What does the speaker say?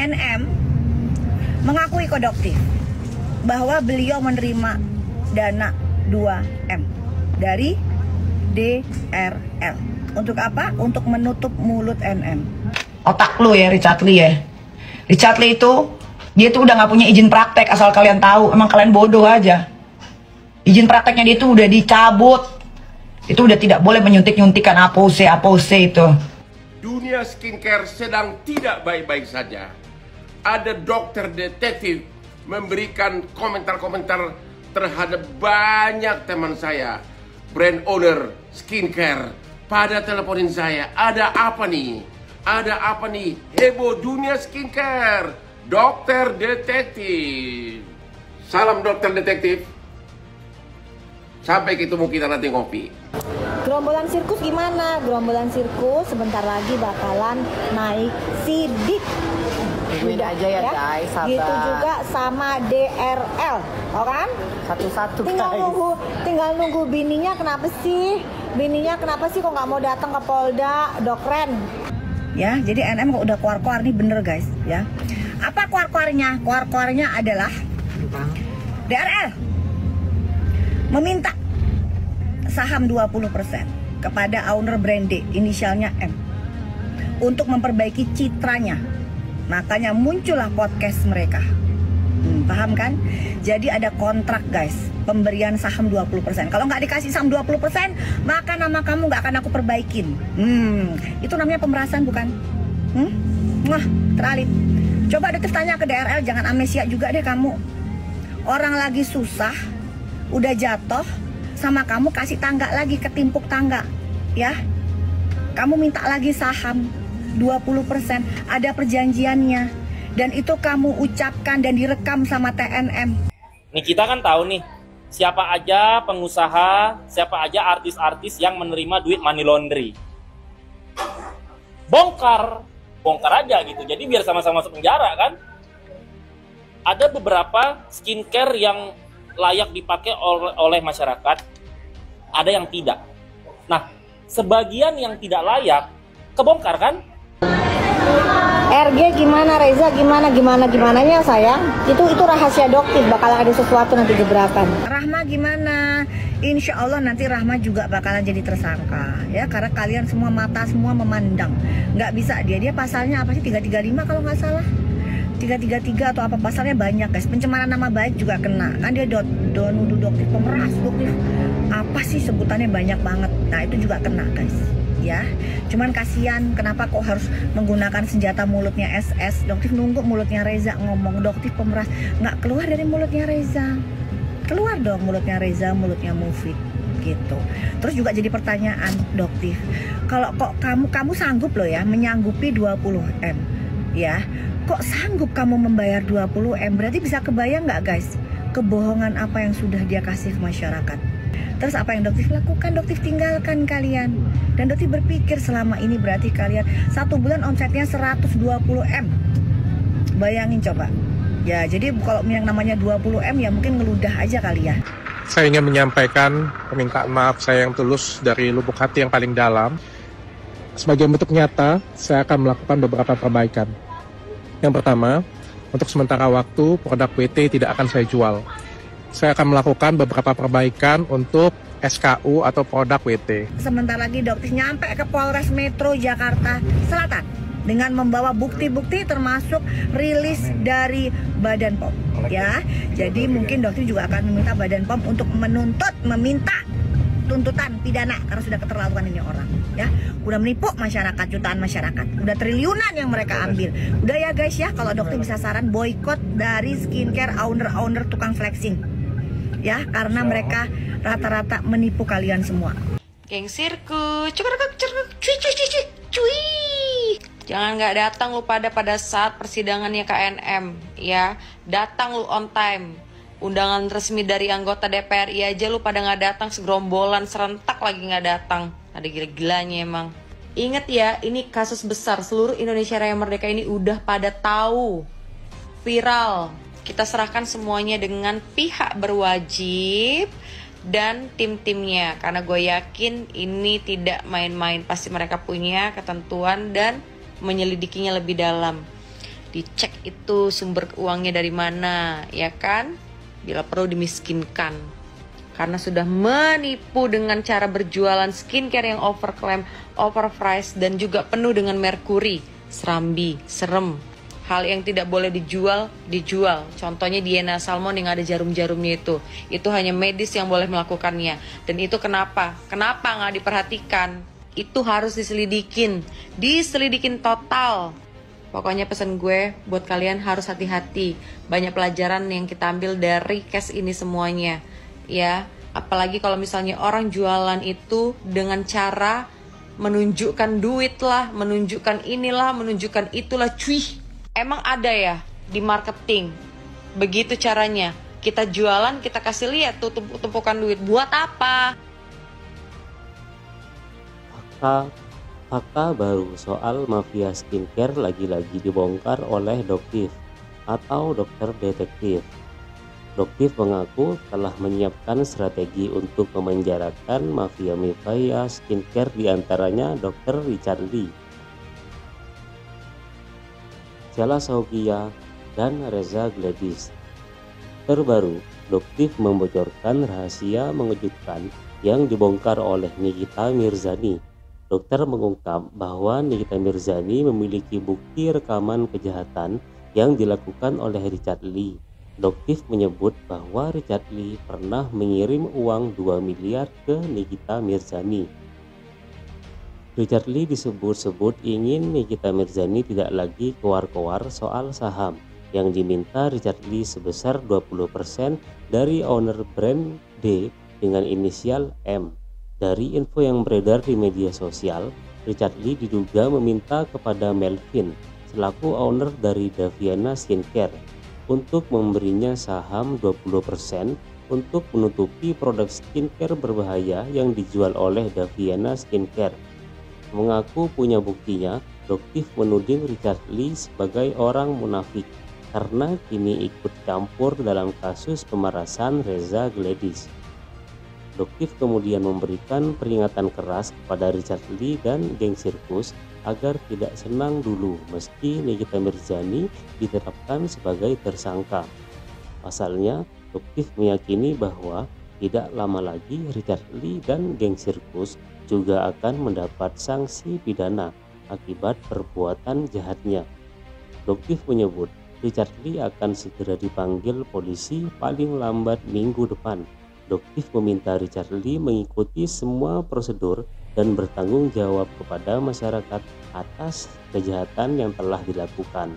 NM mengakui kodoktif bahwa beliau menerima dana 2M dari DRL. Untuk apa? Untuk menutup mulut NM. Otak lu ya, Richard Lee ya. Richard Lee itu, dia tuh udah gak punya izin praktek, asal kalian tahu. Emang kalian bodoh aja. Izin prakteknya dia tuh udah dicabut. Itu udah tidak boleh menyuntik-nyuntikan apose itu. Dunia skincare sedang tidak baik-baik saja. Ada dokter detektif memberikan komentar-komentar terhadap banyak teman saya, brand owner skincare, pada teleponin saya. Ada apa nih? Ada apa nih? Heboh dunia skincare. Dokter detektif. Salam dokter detektif. Sampai ketemu kita nanti ngopi. Gerombolan sirkus gimana? Gerombolan sirkus sebentar lagi bakalan naik sidik. Tungguin aja ya guys, sabar. Gitu juga sama DRL, oh kan? Satu-satu Tinggal nunggu bininya kenapa sih? Bininya kenapa sih kok nggak mau datang ke Polda, Dokren? Ya, jadi NM kok udah keluar-keluar nih bener guys, ya. Apa keluar-keluarnya? Keluar-keluarnya adalah DRL meminta saham 20% kepada owner brand D, inisialnya M, untuk memperbaiki citranya. Makanya muncullah podcast mereka. Paham kan? Jadi ada kontrak guys, pemberian saham 20%. Kalau nggak dikasih saham 20%, maka nama kamu nggak akan aku perbaikin. Itu namanya pemerasan bukan? Wah, teralip. Coba detik tanya ke DRL, jangan amnesia juga deh kamu. Orang lagi susah, udah jatuh, sama kamu kasih tangga lagi, ketimpuk tangga, ya. Kamu minta lagi saham 20%, ada perjanjiannya, dan itu kamu ucapkan dan direkam sama TNM. Nih kita kan tahu nih, siapa aja pengusaha, siapa aja artis-artis yang menerima duit money laundry. Bongkar aja gitu, jadi biar sama-sama masuk penjara kan. Ada beberapa skincare yang layak dipakai oleh masyarakat, ada yang tidak. Nah, sebagian yang tidak layak kebongkar kan? RG gimana, Reza gimananya sayang? Itu rahasia doktif, bakalan ada sesuatu nanti gebrakan. Rahma gimana? Insya Allah nanti Rahma juga bakalan jadi tersangka, ya, karena kalian semua mata semua memandang. Nggak bisa dia pasalnya apa sih, 335 kalau nggak salah. 333 atau apa pasalnya banyak guys. Pencemaran nama baik juga kena kan, dia nuduh doktif pemeras, doktif apa sih sebutannya banyak banget. Nah itu juga kena guys, ya. Cuman kasihan kenapa kok harus menggunakan senjata mulutnya SS. Doktif nunggu mulutnya Reza ngomong, doktif pemeras nggak keluar dari mulutnya Reza. Keluar dong mulutnya Reza, mulutnya Mufid gitu. Terus juga jadi pertanyaan doktif, kalau kok kamu sanggup loh ya menyanggupi 20M, ya. Kok sanggup kamu membayar 20M? Berarti bisa kebayang nggak guys, kebohongan apa yang sudah dia kasih ke masyarakat. Terus apa yang doktif lakukan? Doktif tinggalkan kalian. Dan doktif berpikir selama ini berarti kalian 1 bulan omsetnya 120M. Bayangin coba. Ya jadi kalau yang namanya 20M ya mungkin ngeludah aja kali ya. Saya ingin menyampaikan permintaan maaf saya yang tulus dari lubuk hati yang paling dalam. Sebagai bentuk nyata, saya akan melakukan beberapa perbaikan. Yang pertama, untuk sementara waktu produk WT tidak akan saya jual. Saya akan melakukan beberapa perbaikan untuk SKU atau produk WT. Sebentar lagi dokter nyampe ke Polres Metro Jakarta Selatan dengan membawa bukti-bukti termasuk rilis dari Badan POM, ya. Jadi mungkin dokter juga akan meminta Badan POM untuk meminta tuntutan pidana karena sudah keterlaluan ini orang, ya. Udah menipu masyarakat, jutaan masyarakat, udah triliunan yang mereka ambil. Udah ya guys ya, kalau dokter bisa saran boykot dari skincare owner tukang flexing, ya, karena mereka rata-rata menipu kalian semua. Geng sirkus, cuy. Jangan nggak datang lu pada saat persidangannya KNM, ya. Datang lu on time. Undangan resmi dari anggota DPR aja lu pada nggak datang, segerombolan serentak lagi nggak datang. Ada gila-gilanya emang. Ingat ya, ini kasus besar, seluruh Indonesia Raya Merdeka ini udah pada tahu. Viral. Kita serahkan semuanya dengan pihak berwajib dan tim-timnya, karena gue yakin ini tidak main-main. Pasti mereka punya ketentuan dan menyelidikinya lebih dalam. Dicek itu sumber uangnya dari mana, ya kan? Bila perlu dimiskinkan. Karena sudah menipu dengan cara berjualan skincare yang overclaim, overpriced, dan juga penuh dengan merkuri, serambi, serem. Hal yang tidak boleh dijual. Contohnya Diana Salmon yang ada jarum-jarumnya itu hanya medis yang boleh melakukannya. Dan itu kenapa nggak diperhatikan? Itu harus diselidikin total. Pokoknya pesan gue buat kalian harus hati-hati. Banyak pelajaran yang kita ambil dari case ini semuanya. Ya, apalagi kalau misalnya orang jualan itu dengan cara menunjukkan duit lah, menunjukkan inilah, menunjukkan itulah, cuy. Emang ada ya di marketing? Begitu caranya. Kita jualan, kita kasih lihat tuh tumpukan duit. Buat apa? Fakta baru soal mafia skincare lagi-lagi dibongkar oleh Doktif atau dokter detektif. Doktif mengaku telah menyiapkan strategi untuk memenjarakan mafia skincare, diantaranya Dr. Richard Lee, Sheila Shauqiah, dan Reza Gladys. Terbaru, Doktif membocorkan rahasia mengejutkan yang dibongkar oleh Nikita Mirzani. Dokter mengungkap bahwa Nikita Mirzani memiliki bukti rekaman kejahatan yang dilakukan oleh Richard Lee. Doktif menyebut bahwa Richard Lee pernah mengirim uang 2 miliar ke Nikita Mirzani. Richard Lee disebut-sebut ingin Nikita Mirzani tidak lagi keluar-keluar soal saham yang diminta Richard Lee sebesar 20% dari owner brand D dengan inisial M. Dari info yang beredar di media sosial, Richard Lee diduga meminta kepada Melvin selaku owner dari Daviana Skincare untuk memberinya saham 20% untuk menutupi produk skincare berbahaya yang dijual oleh Daviana Skincare. Mengaku punya buktinya, Doktif menuding Richard Lee sebagai orang munafik karena kini ikut campur dalam kasus pemerasan Reza Gladys. Doktif kemudian memberikan peringatan keras kepada Richard Lee dan geng sirkus agar tidak senang dulu meski Nikita Mirzani ditetapkan sebagai tersangka. Pasalnya, Doktif meyakini bahwa tidak lama lagi Richard Lee dan geng sirkus juga akan mendapat sanksi pidana akibat perbuatan jahatnya. Doktif menyebut Richard Lee akan segera dipanggil polisi paling lambat minggu depan. Doktif meminta Richard Lee mengikuti semua prosedur dan bertanggung jawab kepada masyarakat atas kejahatan yang telah dilakukan.